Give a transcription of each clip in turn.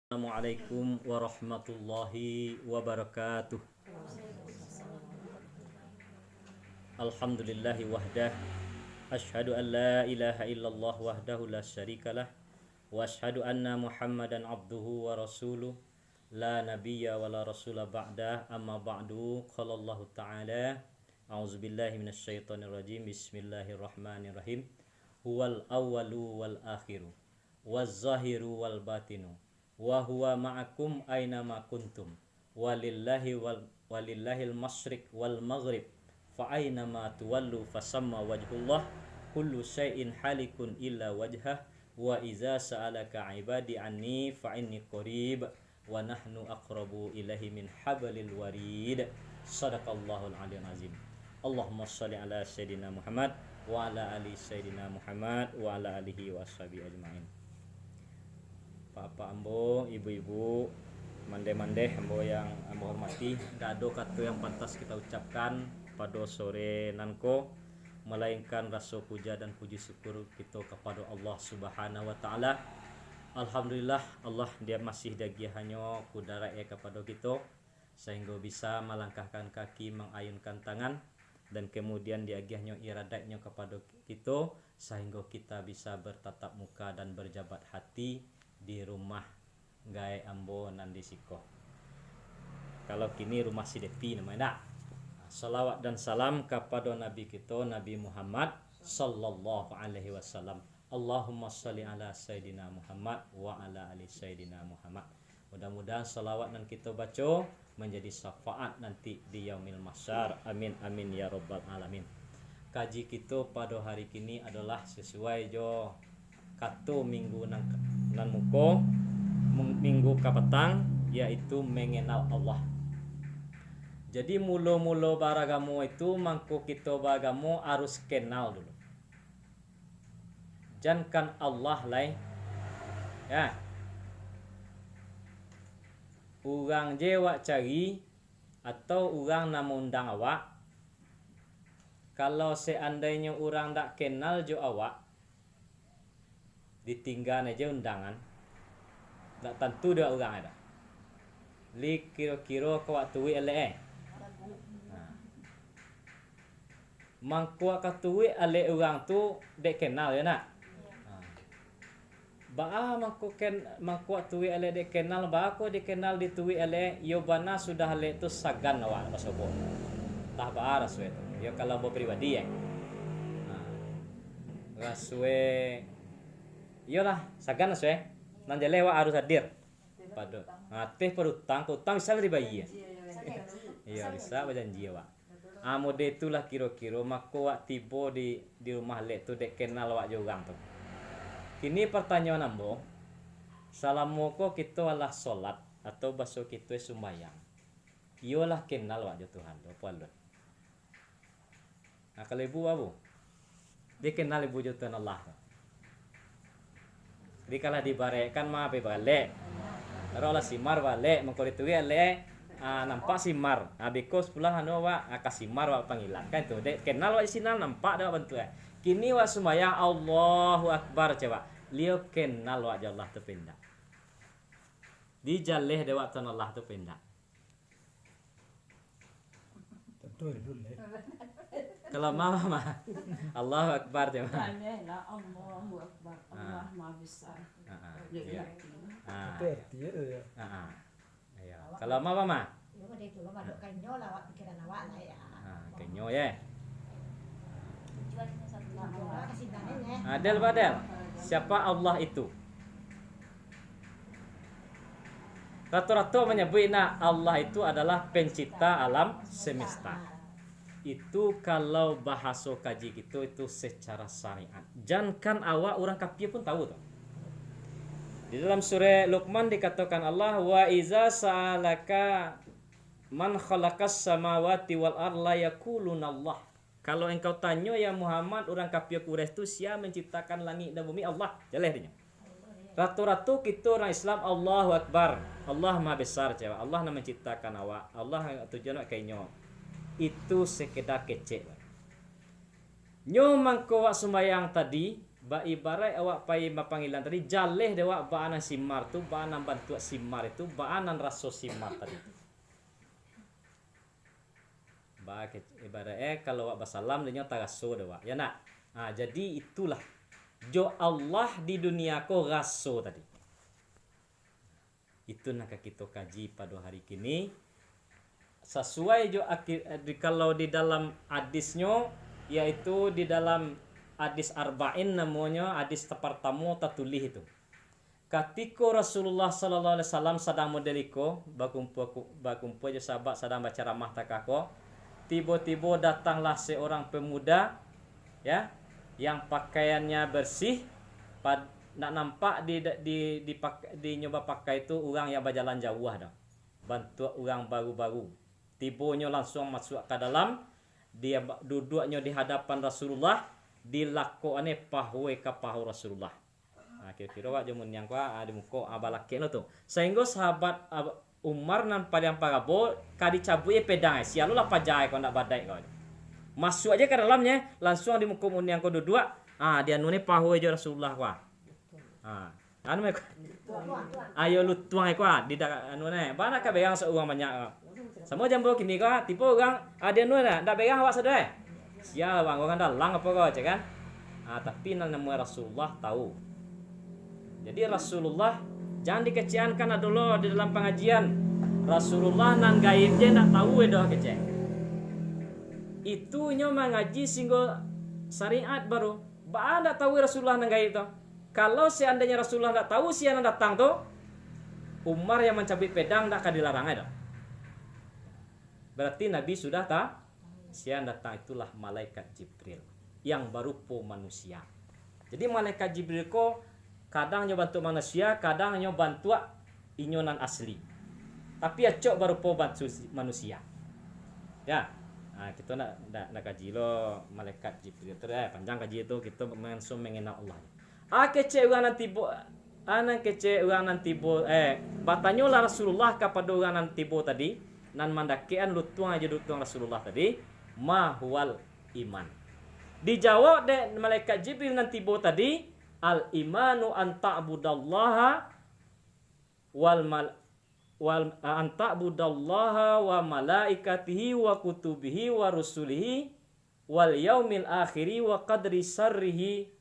Assalamualaikum warahmatullahi wabarakatuh. Alhamdulillahi wahdah. Ashhadu an la ilaha illallah wahdahu la syarikalah. Wa ashhadu anna Muhammadan abduhu wa rasuluh. La nabiyya wa la rasula ba'dah. Amma ba'du. Qala Allah ta'ala. A'udzubillahi minasyaitonir rajim. Bismillahirrahmanirrahim. Huwal awwalu wal akhiru. Waz zahiru wal batinu. Wa huwa ma'akum aina ma kuntum walillahil masyriq wal maghrib fa aina ma tuwallu fasamma wajhullah kullu syai'in halikun illa wajhah wa iza sa'alaka ibadi anni fa inni qarib wa nahnu aqrabu ilaihi min hablil warid. Shadaqallahul aliyyul azim. Allahumma shalli ala sayyidina Muhammad wa ala ali sayyidina Muhammad wa ala alihi wa ashabihi ajmain. Bapak ambo, ibu-ibu, mande-mande ambo yang ambo hormati, tidak ada kata yang pantas kita ucapkan pada sore nanko melainkan rasa puja dan puji syukur kita kepada Allah Subhanahu wa taala. Alhamdulillah Allah dia masih dagi hanya kudara kepada kita sehingga bisa melangkahkan kaki, mengayunkan tangan dan kemudian dia hanya iradatnya kepada kita sehingga kita bisa bertatap muka dan berjabat hati di rumah gai ambo nandi siko. Kalau kini rumah si Depi namanya. Salawat dan salam kepada Nabi kita Nabi Muhammad sallallahu alaihi wasallam. Allahumma shalli ala sayyidina Muhammad wa ala ali sayyidina Muhammad. Mudah-mudahan salawat yang kita baca menjadi syafaat nanti di yaumil mahsyar. Amin amin ya rabbal alamin. Kaji kita pada hari kini adalah sesuai jo kata minggu nan muko minggu kapetang, yaitu mengenal Allah. Jadi mula-mula baragamu itu mangko kita bagamu harus kenal dulu. Jangan Allah lai ya. Urang jewa cari atau urang namundang awak. Kalau seandainya urang tak kenal jo awak, ditinggal aja undangan, tak tentu dia orang ada. Li kira-kira ke waktu ele. Mangku waktu ele orang tu dek kenal ya nak. Ba mangku waktu ele dek kenal, ba aku dikenal di tuwi ele yo bana sudah ele tu sagan awak pasobo. Tah ba raswe tu. Yo kalau bo pribadi ya. Raswe iyalah sagan aswe nan jalewa harus hadir pada teh perutang bisa dari bayi ya. Iya bisa berjanji wa mode itulah kira-kira mako wak tiba di rumah lek tu dek kenal wak jorang tu. Kini pertanyaan ambo, salamoko kita alah salat atau bahasa kita sembahyang, iyalah kenal wak jo Tuhan tu apa lu. Nah kalau ibu abu dia kenal ibu jo Tuhan Allah tu. Jadi kalau dibarekan mah pe balik. Kalau lah simar balik, mengko itu le nampak simar. Because pulang anu wa kasimar wa panggilan kan tu. Dek kenal wa sinal nampak dah bentuk. Kini wa sembahyang Allahu Akbar coba. Liau kenal wa Allah tu pindah. Di jaleh dewa tan Allah tu pindah. Tentu dulu. Kalau mama Allahu Akbar coba. Allahu Akbar. Allah Maha Besar. Iya. Kalau mama kenyo ya. Adel badel. Siapa Allah itu? Rata-rata menyebut Allah itu adalah pencipta alam semesta. Itu kalau bahasa kaji gitu itu secara syariat. Jangan awak orang kafir pun tahu tuh. Di dalam surah Luqman dikatakan Allah wa iza sa'alaka man khalaqas samawati wal arda yaquluna Allah. Kalau engkau tanya ya Muhammad orang kafir Quraisy itu siapa menciptakan langit dan bumi? Allah. Jaleh dia. Ratu-ratu kita orang Islam Allahu Akbar. Allah Maha Besar cewa. Allah yang menciptakan awak. Allah tujuan kayaknya. Itu sekedar kecek. Nyo mangko wak sembayang tadi Ba ibarat awak pai mapanggilan tadi jaleh dewa baanan simar tu baanan bantu simar itu baanan raso simar tadi. Ba ibarat kalau awak basalam dia tagaso dewa. Ya nak. Ah jadi itulah jo Allah di dunia ko raso tadi. Itu nak kita kaji pada hari kini. Sesuai jo kalau di dalam hadisnya yaitu di dalam hadis arba'in namanya hadis pertama tertulis itu. Ketika Rasulullah sallallahu alaihi wasallam sedang modeliko bakumpul je sahabat sedang baca ramah takako, tiba-tiba datanglah seorang pemuda ya yang pakaiannya bersih nak nampak di nyoba pakai itu orang yang berjalan jauh dah. Bantu orang baru-baru. Tibanya langsung masuk ke dalam, dia duduknya di hadapan Rasulullah, dilakone pahu ke pahu Rasulullah. Nah, kira-kira wak jamun yang kwa di muka abalake no tu. Sehingga sahabat Umar nan padang parabo kadi cabui pedang sialu lah pajai kau nak badai kau. Masuk aja ke dalamnya, langsung di muka mun yang kau duduk, dia nune pahu aja Rasulullah kwa. Anu me ayo lu tuang kwa di anu ne. Bana ka begang seorang banyak. Semua jambo kini kwa tipe orang ada nu dah ndak begang awak sedai. Sia bang orang dalang apa kau cak kan? Tapi nama Rasulullah tahu. Jadi Rasulullah jangan dikeciankan dulu di dalam pengajian. Rasulullah nan gaib je ndak tahu dah kecek. Itu nyo mengaji singgo syariat baru. Ba ndak tahu Rasulullah nan gaib tu. Kalau seandainya Rasulullah ndak tahu siapa datang tu, Umar yang mencabut pedang ndak akan dilarang ada. Berarti Nabi sudah tahu siapa datang itulah malaikat Jibril yang berupa manusia. Jadi malaikat Jibril ko kadang nyo bantu manusia, kadang nyo bantu inyonan asli. Tapi acok berupa bantu manusia. Ya. Kita nak kaji lo malaikat Jibril tu panjang kaji itu kita langsung mengenal Allah. Kece orang nanti kece orang nanti batanyo lah Rasulullah kepada orang nanti tadi nan mandakean lutuang aja lutuang Rasulullah tadi mahwal iman. Dijawab deh malaikat Jibril nanti tadi al imanu an ta'budallaha an ta'budallaha wa malaikatihi wa kutubihi wa rusulihi wal yaumil akhiri wa qadri sarrihi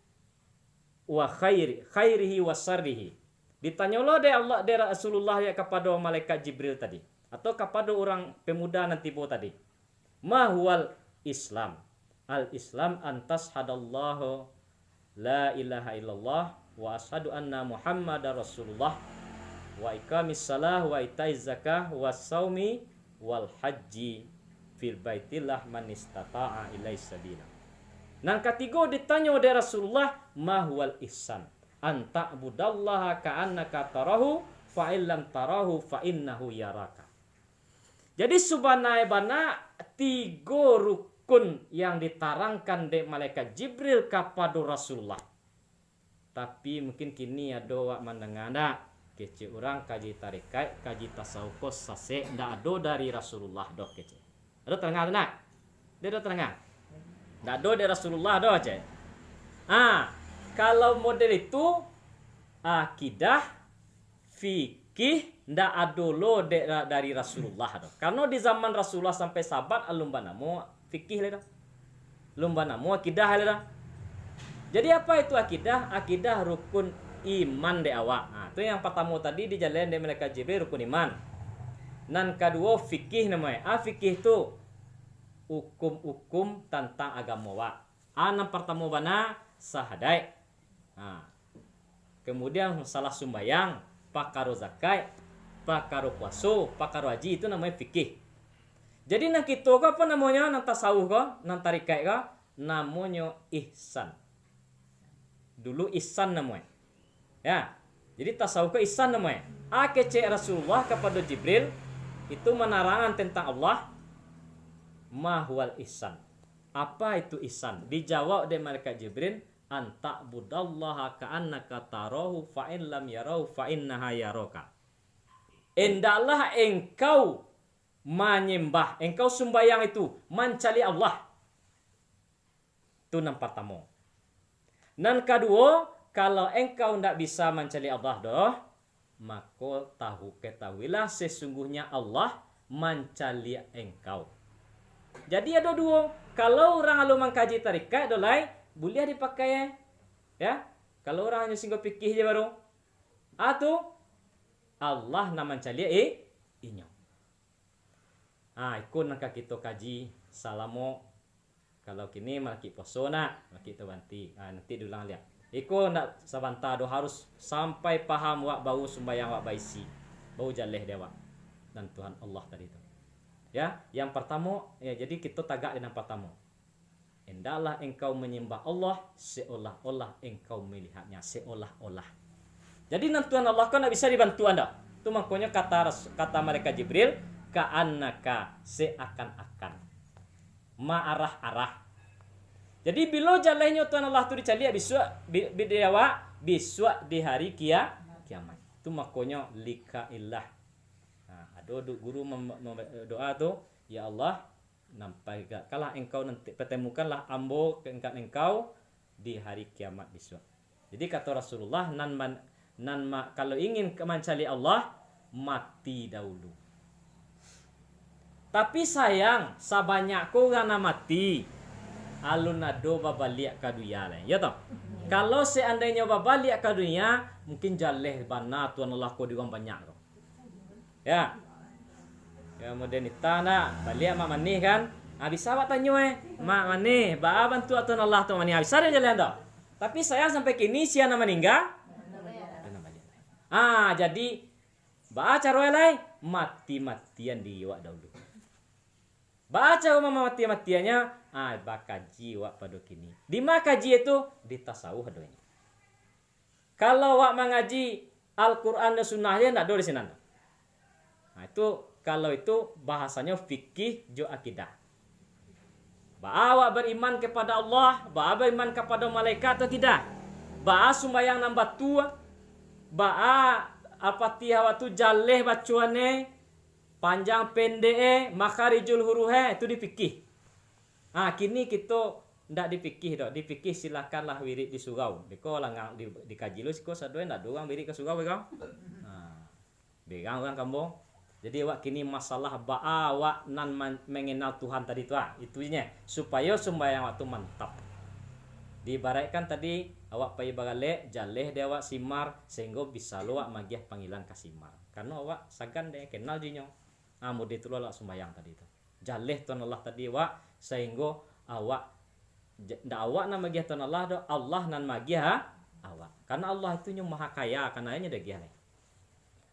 wa khairihi wa sarrihi. Ditanya lo deh Allah dari Rasulullah ya kepada malaikat Jibril tadi atau kepada orang pemuda nanti tadi. Ma huwal Islam? Al Islam antas hadallahu la ilaha illallah wa ashadu anna Muhammadar Rasulullah wa iqamis salah wa itaiz zakah wa saumi wal haji fil baitillah man istata'a ilaihi sabila. Nan ketiga ditanya oleh Rasulullah mahwal ihsan anta budallaha ka'annaka tarahu fa illam tarahu fa innahu yaraka. Jadi subhanallah tiga rukun yang diterangkan oleh malaikat Jibril kepada Rasulullah. Tapi mungkin kini ada wak mandangana kece orang kaji tarikat kaji tasawuf sase ndak ada dari Rasulullah dok kece. Ada terengah nak? Dia ada terengah. Ndak ada dari Rasulullah dah cek. Kalau model itu akidah fikih ndak ada lo dari Rasulullah dah. Karena di zaman Rasulullah sampai sahabat alumba namo fikih le dah. Lumba namo akidah le dah. Jadi apa itu akidah? Akidah rukun iman de awak. Itu yang pertama tadi dijalan dari malaikat Jibril rukun iman. Nan kedua fikih namanya. Fikih itu hukum-hukum tentang agama wa. Yang pertama bana sahadai. Kemudian salah sumbayang, pakaro zakat, pakaro puasa, pakaro haji itu namanya fikih. Jadi nang kita ko apa namanya nang tasawuf ko, nang tarikat ko namanya ihsan. Dulu ihsan namanya. Ya. Jadi tasawuf ko ihsan namanya. Kece Rasulullah kepada Jibril itu menerangkan tentang Allah. Mahwal ihsan. Apa itu ihsan? Dijawab oleh malaikat Jibril, anta budallaha ka'annaka tarahu fa in lam yarahu fa innaha yaraka. Hendaklah engkau menyembah, engkau sembahyang itu mencari Allah. Itu yang pertama. Nan kedua, kalau engkau tidak bisa mencari Allah doh, maka ketahuilah sesungguhnya Allah mencari engkau. Jadi ada dua. Kalau orang lalu mengkaji tarikat dolai, boleh dipakai ya. Kalau orang hanya singgah fikih je baru. Atau Allah nama mencari inyo. Ikut nak kita kaji salamo. Kalau kini malaki poso nak, malaki tu banti. Nanti dulang lihat. Iko nak sabanta do harus sampai paham wak bau sembayang wak baisi. Bau jaleh dewa dan Tuhan Allah tadi itu. Ya, yang pertama ya jadi kita tagak dengan pertama. Hendaklah engkau menyembah Allah seolah-olah engkau melihatnya seolah-olah. Jadi nan Tuhan Allah kan tidak bisa dibantu Anda. Itu makanya kata malaikat Jibril ka'annaka seakan-akan ma'arah-arah. Jadi bila jalannya Tuhan Allah itu dicari biswa di hari kiamat. Itu makanya lika ilah. Ada guru doa tu, ya Allah, nampai kalah engkau nanti pertemukanlah ambo engkau di hari kiamat besok. Jadi kata Rasulullah kalau ingin mencari Allah mati dahulu. Tapi sayang sabanyak ko gana mati alun ado babalik ke dunia lain. Ya toh? Kalau seandainya babalik ke dunia mungkin jaleh bana Tuhan Allah ko diwan banyak toh. Ya. Kemudian itana balik mak manih kan. Bisa awak tanya mak manih ba bantu Tuhan Allah tu manih bisa dia jalan toh. Tapi saya sampai kini sia nama meninggal. Jadi ba cara lain mati-matian di wak dahulu. Baca umama mati-matiannya, bakaji wak pada kini. Di mana kaji itu? Di tasawuf doanya. Kalau wak mengaji Al-Quran dan Sunnahnya, tidak ada di sini. Itu kalau itu bahasanya fikih jo akidah. Bawa beriman kepada Allah, bawa beriman kepada malaikat atau tidak? Bawa sumbayang nambah tua, bawa Al-Fatihah waktu jaleh bacuannya, panjang pendek makharijul huruhe itu dipikih. Kini kita ndak dipikih dok. Dipikih silakanlah wirid di surau. Beko langang dikaji lu siko sadoe ndak doang wirid ke surau beko. Begang orang kamu. Jadi awak kini masalah ba'a awak nan mengenal Tuhan tadi tu itunya supaya sembahyang waktu mantap. Diibaratkan tadi awak pai bagale jaleh dia awak simar sehingga bisa lu awak magiah panggilan ka simar. Karena awak sagan deh kenal jinyo. Mudi itu lah sembahyang tadi itu. Jaleh Tuhan Allah tadi awak sehingga awak ndak awak nama magiah Tuhan Allah do Allah nan magiah awak. Karena Allah itu maha kaya karena nya degiah.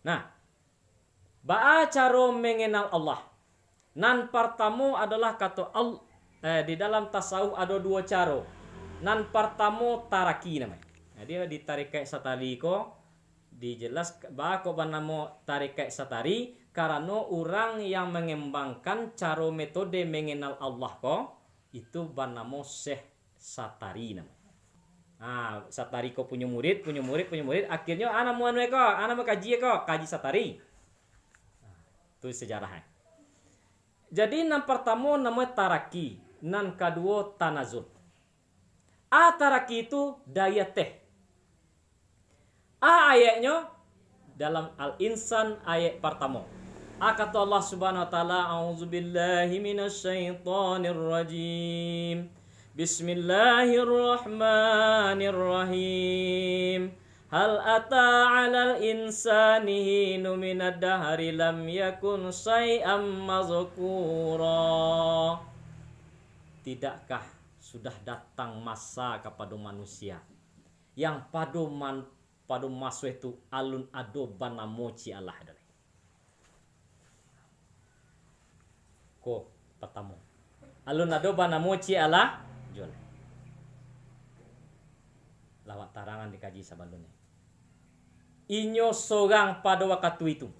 Nah, ba'a cara mengenal Allah. Nan pertama adalah kata di dalam tasawuf ada dua cara. Nan pertama taraki namanya. Jadi ditarik satari ko dijelas ba'a ko banamo tarik satari karena orang yang mengembangkan cara metode mengenal Allah ko itu banamo Syekh Satari namanya. Satari ko punya murid, akhirnya ana mau kaji Satari. Itu sejarahnya. Jadi nan pertama namanya taraki, nan kedua tanazul. Taraki itu daya teh. Ayatnya dalam Al-Insan ayat pertama. Kata Allah Subhanahu wa taala, "A'udzubillahi minasyaitonir rajim. Bismillahirrahmanirrahim. Hal ata 'alal insani hinu minad dahri lam yakun syai'am mazkura." Tidakkah sudah datang masa kepada manusia yang pada masa itu alun ado banamoci Allah dari. Ko pertama. Alun ado banamoci Allah jol. Lawat tarangan dikaji sabalunnya. Inyo sorang pada waktu itu.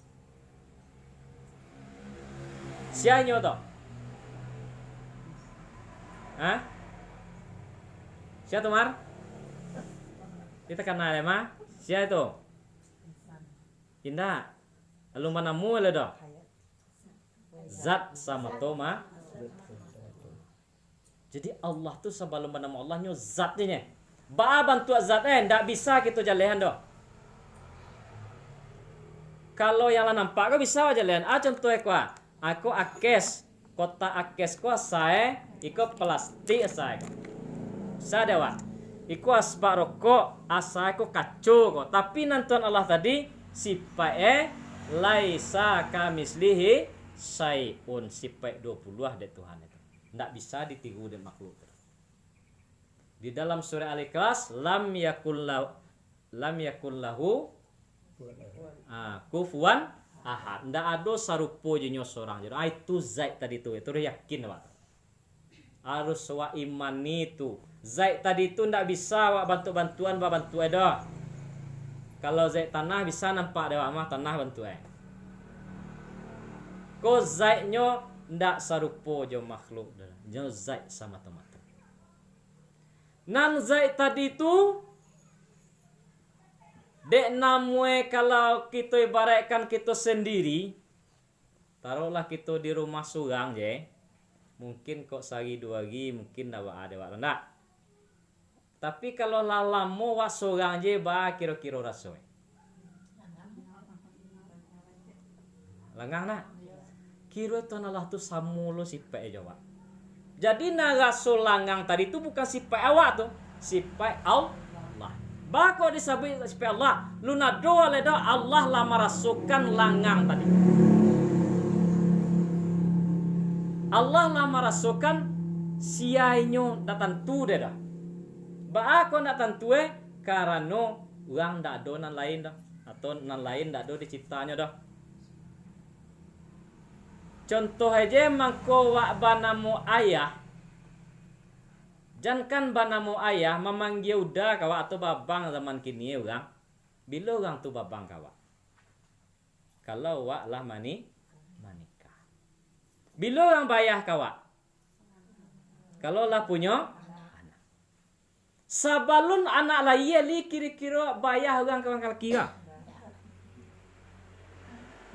Sianyo to? Siapa Mar? Kita kenal ya mah? Siapa itu? Indah. Lalu mana mu le do? Zat sama Toma. Jadi Allah tuh sebelum nama Allahnya zatnya. Ba bantu zat ndak bisa kita jalehan doh. Kalau yang la nampak ko bisa jalehan. Contoh aku akes kota akes ko saya iko plastik saya. Sadewa. Iku asbak rokok asa ko kacu ko. Tapi nantuan Allah tadi sipae laisa kamislihi syai'un sipai 20 dek Tuhan itu. Ndak bisa ditiru dengan makhluk. Di dalam surah Al-Ikhlas lam yakul lahu kufuwan ahad. Ndak ada sarupo jenyo seorang. Jadi itu zat tadi itu yakin Pak. Harus wa iman itu. Zat tadi itu ndak bisa wa bantu-bantuan ba bantu dah. Kalau zat tanah bisa nampak dewa mah tanah bantu Ko zatnya ndak sarupo jo makhluk dah. Jo zat sama teman. Nan zat tadi itu dek namwe kalau kita ibaratkan kita sendiri, taruhlah kita di rumah surang je, mungkin kok sehari dua hari mungkin dah ada wak rendak. Tapi kalau lalamu wak surang je ba kira-kira rasoi. Lengang nak. Kira tuan Allah tu samulu sipai jawab. Jadi narasul langang tadi itu bukan sifat awak tu, sifat Allah. Bako disebut sifat Allah. Luna doa leda Allah lah merasukan langang tadi. Allah lah merasukan siainyo datang tu dah. Bako datang tu karena orang dak do nan lain dah atau nan lain dak do diciptanya dah. Contoh aja mangko wak banamu ayah. Jangan banamu ayah memanggil udah kawa atau babang zaman kini orang. Bila orang tu babang kawa. Kalau wak lah manikah. Bila orang bayah kawa. Kalau lah punya anak. Sabalun anak lah iya li kira-kira bayah orang kawan kira.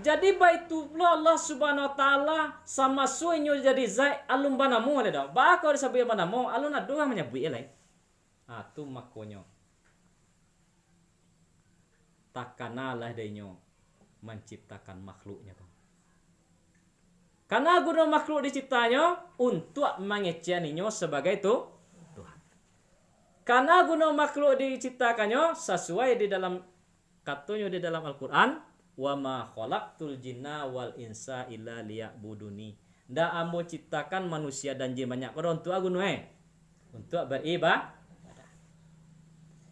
Jadi baitullah Allah Subhanahu wa taala sama suinyo jadi zai alum banamu le dah. Ba ko disebut banamu alun adu menyebut elai. Tu makonyo. Takanalah denyo menciptakan makhluknya. Karena guna makhluk diciptanya untuk mengeceninya sebagai itu Tuhan. Karena guna makhluk diciptakannya sesuai di dalam katanya di dalam Al-Qur'an wa ma khalaqtul jinna wal insa illa liya'buduni. Ndak ambo ciptakan manusia dan jin banyak pada untuk aku untuk beribadah.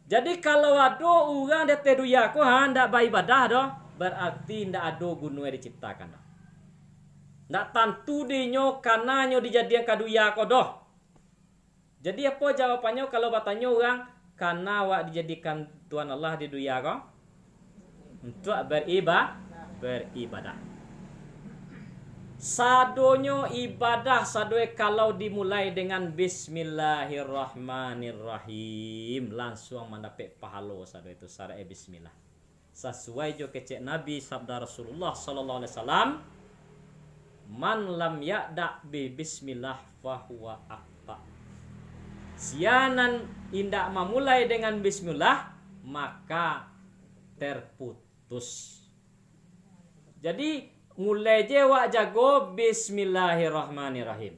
Jadi kalau ada orang dia teduya ko ndak beribadah doh, berarti ndak ada gunanya diciptakan doh. Ndak tentu dinyo karena nyo dijadian kaduya ko doh. Jadi apa jawabannya kalau batanya orang karena wa dijadikan Tuhan Allah di dunia ko? Untuk beribadah. Sadonyo ibadah sadoe kalau dimulai dengan bismillahirrahmanirrahim langsung mendapat pahala sadoe itu syara'i bismillah. Sesuai jo kecek Nabi sabda Rasulullah sallallahu alaihi wasallam, man lam ya'da bi bismillah fahuwa aqta. Sianan indak memulai dengan bismillah maka terputus. Jadi mulai je wak jago bismillahirrahmanirrahim.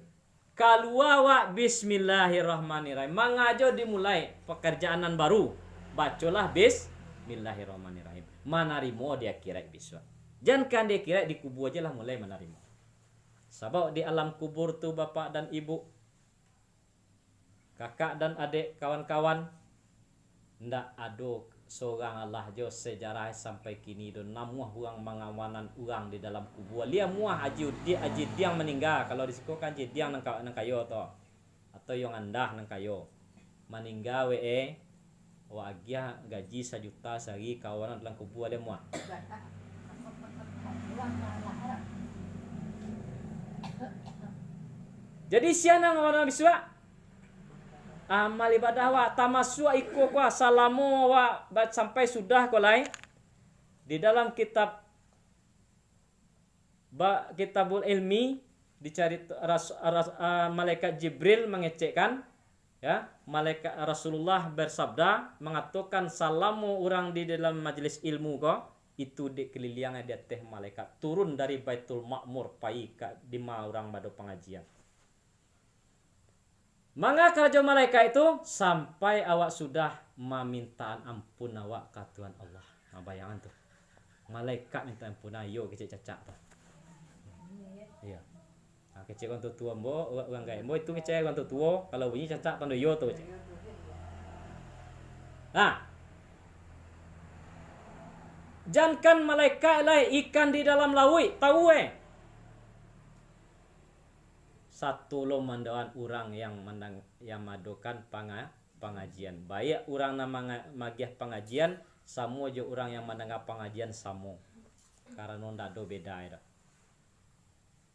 Kalua wak bismillahirrahmanirrahim. Mangajo dimulai pekerjaan baru. Bacolah bismillahirrahmanirrahim. Manarimo dia kira bisa. Jangan kan dia kira di kubur aja lah mulai manarimo. Sebab di alam kubur tu bapak dan ibu, kakak dan adik, kawan-kawan, ndak ada seorang Allah jo sejarah sampai kini do namuah orang mengawanan orang di dalam kubur. Dia muah aji diang meninggal. Kalau di sekolah kan diang nang kayo to. Atau yang andah nang kayo. Meninggal wa agia gaji 1 juta sehari kawanan dalam kubur dia muah. Jadi siana ngawana biswa amal ibadah wa tamassu iko kwa salamu wa sampai sudah kolai di dalam kitabul ilmi dicari malaikat Jibril mengecekkan Ya, malaikat Rasulullah bersabda mengatakan salamu orang di dalam majelis ilmu kok itu di kelilingnya dia teh malaikat turun dari Baitul Ma'mur pai ka di orang madu pengajian. Mangga kerja malaikat itu sampai awak sudah memintaan ampun awak ke Tuhan Allah. Nah, bayangan tuh. Malaikat minta ampun ayo kecil cacak tuh. Iya. Nah, kecil untuk tua mbo, orang gaya mbo itu kecil untuk tua, kalau bunyi cacak tanda yo tuh kecil. Nah, jangan malaikat lah ikan di dalam laut, tahu satu lo mandawan orang yang madokan pengajian. Baik orang nama magiah pengajian, samo je orang yang mendengar pengajian samo. Karena ndak do beda ya.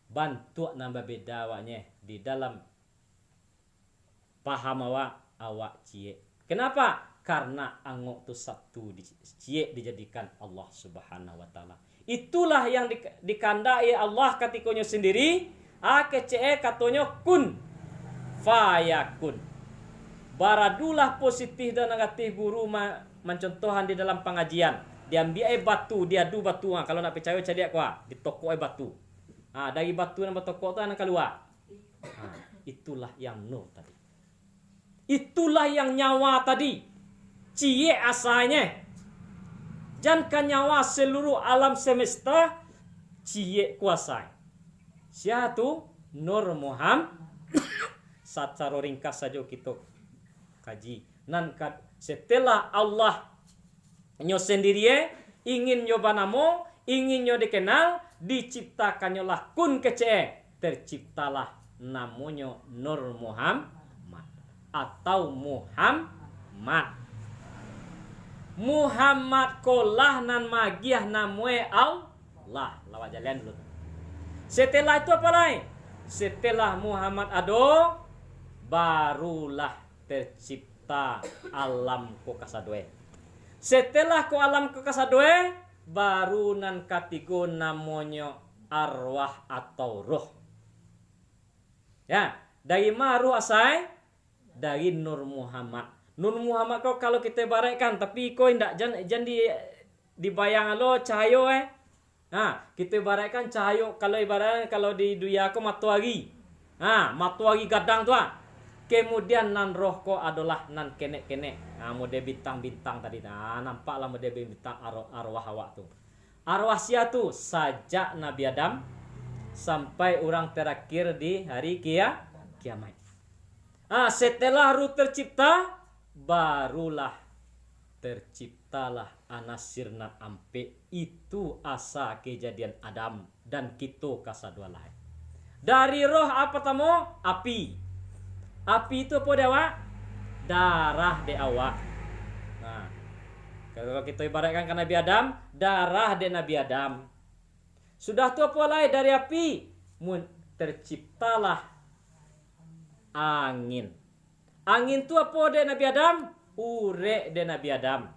Bantu nambah beda awaknya di dalam paham awak cie. Kenapa? Karena angok tu satu cie dijadikan Allah Subhanahu wa taala. Itulah yang dikandai Allah katikonya sendiri. Kece katanya kun fayakun. Baradulah positif dan negatif guru mencontohan di dalam pengajian. Diambil batu, diadu batu. Kalau nak percaya cari kuah, ditokok batu. Dari batu dan tokok tu anak keluar. Itulah yang nur tadi. Itulah yang nyawa tadi. Cie asalnya. Jangan nyawa seluruh alam semesta cie kuasai. Siapa tu? Nur Muhammad. Secara ringkas saja kita kaji. Setelah Allah nyo sendiri ingin nyoba namo, ingin nyo dikenal, diciptakannya lah kun kece. Terciptalah namanya Nur Muhammad atau Muhammad. Muhammad kolah nan magiah namwe Allah. Lawat jalan dulu. Setelah itu apa lain? Setelah Muhammad ado, barulah tercipta alam ko kasadue. Setelah ko alam ko kasadue, baru nan katigo namanya arwah atau roh. Ya, dari mana roh asal? Dari Nur Muhammad. Nur Muhammad kau kalau kita barakkan, tapi kau indak jangan dibayang lo cahaya kita ibaratkan cahaya kalau ibaratkan kalau di dunia ko matahari. Matahari gadang tu Kemudian nan roh ko adalah nan kenek-kenek. Mode bintang-bintang tadi. Nampaklah mode bintang arwah awak tu. Arwah sia tu sajak Nabi Adam sampai orang terakhir di hari kiamat. Setelah ruh tercipta, barulah terciptalah anasirna ampe. Itu asa kejadian Adam dan kita kasadua lain. Dari roh apa tamo? Api. Api itu apa dewa? Darah de awak. Kalau kita ibaratkan ke Nabi Adam, darah de Nabi Adam. Sudah tu apa lain dari api? Terciptalah angin. Angin tu apa de Nabi Adam? Urek de Nabi Adam.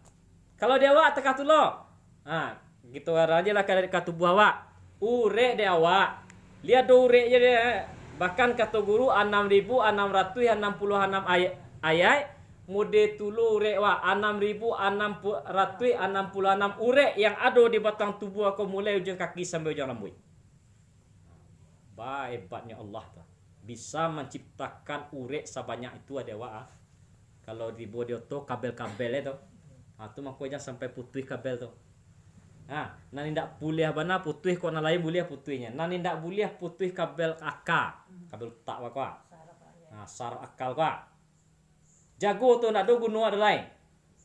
Kalau dia awak teka tu lo. Gitu aja lah ke tubuh awak. Urek de awak. Lihat do urek je dia. Bahkan kata guru 6.666 ayat. Mode tulu urek wa 6.666 urek yang ada di batang tubuh aku mulai ujung kaki sampai ujung rambut. Hebatnya Allah tu. Bisa menciptakan urek sebanyak itu ada wa. Kalau di bodi tu kabel-kabel itu. Tu makanya sampai putih kabel tu. Nan ndak boleh bana putih kau nalai boleh putihnya. Nan ndak boleh putih kabel akal. Kabel tak wa kwa. Saraf akal kwa. Jago tu nak do gunung ada lain.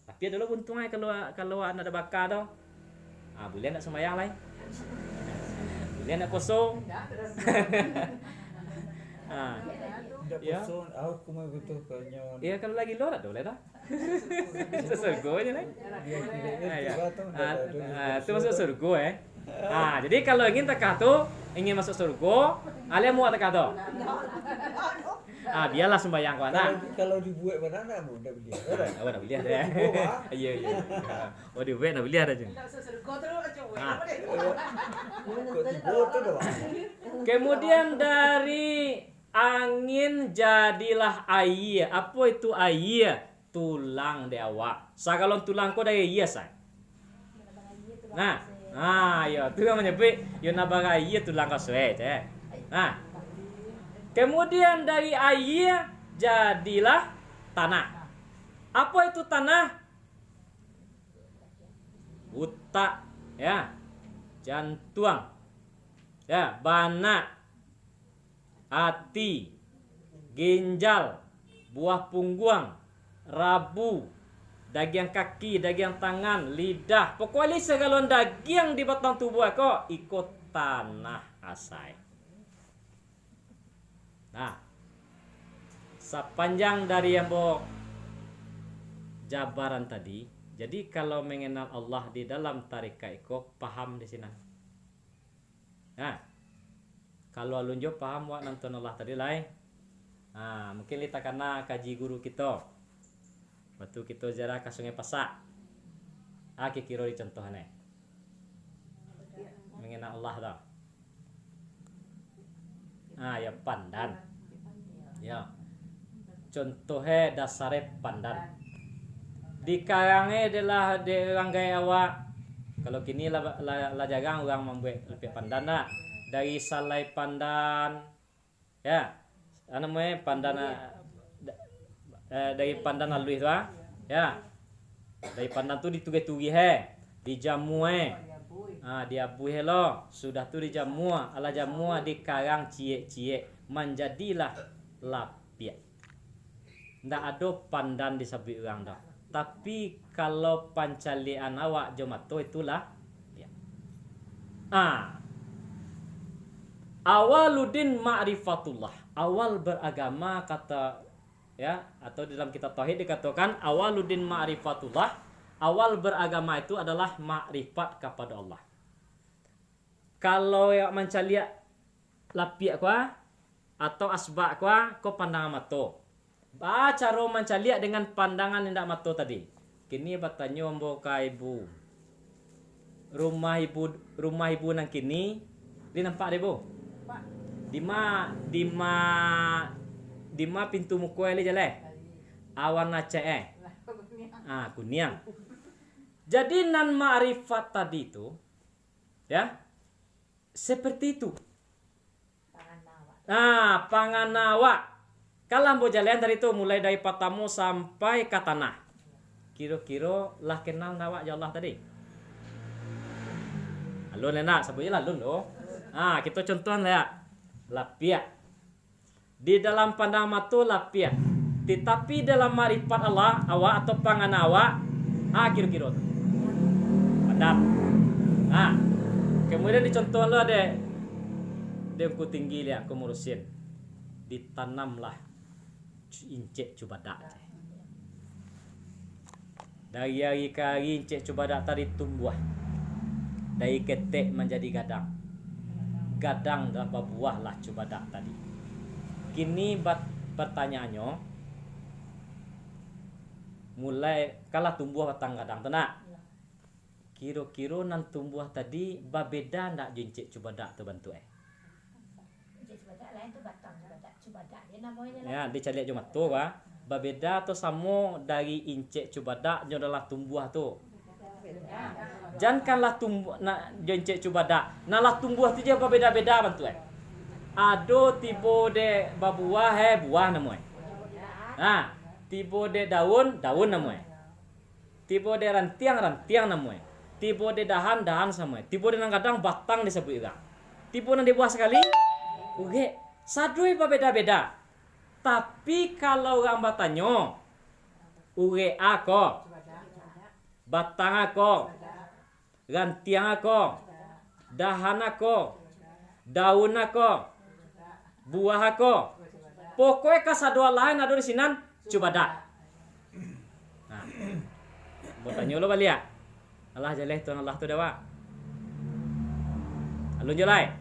Tapi ada lo buntung ai kalau nak ada bakar tu. Boleh nak sembahyang lain. Boleh nak kosong. Ya. Kosong aku mau betul kanyon. Ya kalau lagi lo tak boleh dah. Surga je lah. Itu masuk surga jadi kalau ingin tekah tu, ingin masuk surga, alia muat tekah tu. Biarlah sembahyang kau Kalau dibuat mana nak mudah beli. Awak nak beli ada. Ya. Oh dibuat nak beli ada je. Kemudian dari Angin jadilah air. Apa itu air? Tulang di awak. Sakalon tulang ko dari iya say. Nah, ya tu yang menyebut yo nabaga air tulang kasue. Nah, kemudian dari air jadilah tanah. Apa itu tanah? Otak, ya, jantung, ya, banak, hati, ginjal, buah punggung, rabu, daging kaki, daging tangan, lidah. Pokoknya segala daging di batang tubuh kau ikut tanah asai. Nah, sepanjang dari yang jabaran tadi, jadi kalau mengenal Allah di dalam tarekat iko paham di sini. Nah, kalau alunjo paham wak nonton Allah tadi lain. Nah, mungkin kita karena kaji guru kita. Waktu kita jarak ke sungai Pasak. Kira di contohnya. Mengenal Allah dah. Ya pandan. Ya. Contohnya dasare pandan. Di karangnya adalah di ranggai awak. Kalau kini la jagang orang membuat lebih pandan nak. Dari salai pandan, ya, namanya pandan dari pandan alus tu, ya, dari pandan tu ditugi-tugi dijamu diabui lo, sudah tu dijamu, ala jamu di karang cie-cie, menjadilah lapia. Ndak ada pandan di sabi orang dah. Tapi kalau pancalian awak jomato itulah, ya. Awaludin ma'rifatullah. Awal beragama kata ya atau dalam kitab tauhid dikatakan awaludin ma'rifatullah. Awal beragama itu adalah makrifat kepada Allah. Kalau yang mencari lapiak kuah atau asbak kuah ko pandangan mato. Cara mencari dengan pandangan indak mato tadi. Kini bertanya mboka ibu. Rumah ibu nang kini di nampak deh bu. Di ma pintu muka ele jale. Awan nace kuniang. Jadi nan ma'rifat tadi itu ya seperti itu. Panganawa. Kalau mau jalan dari itu mulai dari patamu sampai ke tanah. Kira-kira lah kenal nawak ya Allah tadi. Alun enak sebutnya alun loh. Kita contohan ya. Lapia. Di dalam pandang mata lapia. Tetapi dalam marifat Allah awak atau pangan awak kira-kira padam. Kemudian dicontoh lo ada ku tinggi lihat aku murusin. Ditanamlah incek cubadak. Dari hari ke hari incek cubadak tadi tumbuh. Dari ketek menjadi gadang. Gadang dapat buah lah cubadak tadi. Kini pertanyaannya, mulai kalau tumbuh batang gadang tenak. Kira-kira nan tumbuh tadi babeda ndak jincik cubadak tu bantu Ya, dicari cuma tu babeda tu sama dari incek cubadak nyo adalah tumbuh tu. Janganlah tumbuh nak joncek cubadak. Nalah tumbuh tu je berbeda-beda bantu Ado tibo de babuah buah namanya. Tibo de daun namanya. Tibo de rantiang namanya. Tibo de dahan sama. Tibo de nang kadang batang disebut juga. Tibo nang di buah sekali. Sadui berbeda-beda. Tapi kalau orang batanyo ako batang ako rantiang ako dahan ako daun ako buah ako pokoknya kasadua lain ada di sinan cubadak. Bertanya lo balik Allah jaleh tuan Allah tu dewa alun jalai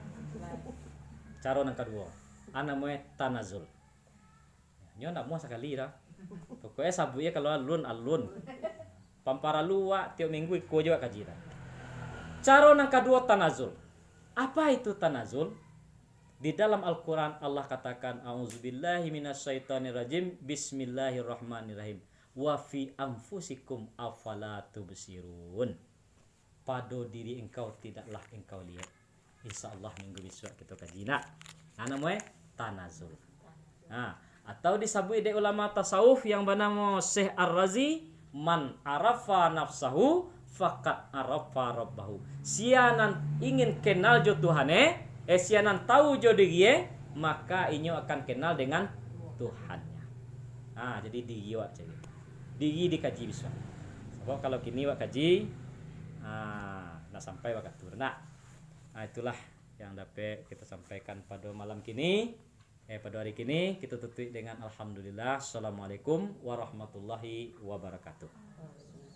cara nang kedua namanya tanazul nyo ndak mau sekali dah pokoknya sabunya kalau alun pampara luwa tiap minggu iko juga kaji dah. Cara nang kedua tanazul. Apa itu tanazul? Di dalam Al-Quran Allah katakan A'udzubillahi minasyaitonirrajim Bismillahirrahmanirrahim Wa fi anfusikum afala tubsirun. Pada diri engkau tidaklah engkau lihat. InsyaAllah minggu besok kita kaji nak. Namanya tanazul. Atau disebut oleh ulama tasawuf yang bernama Syekh Ar-Razi, man arafa nafsahu fakat arafa rabbahu. Sianan ingin kenal jo Tuhane, sianan tahu jo diriye, maka inyo akan kenal dengan Tuhannya. Jadi diri wak jadi. Diri dikaji bisa. Sebab kalau kini wak kaji, nak sampai wak atur. Itulah yang dapat kita sampaikan pada malam kini. Pada hari kini kita tutup dengan alhamdulillah. Assalamualaikum warahmatullahi wabarakatuh.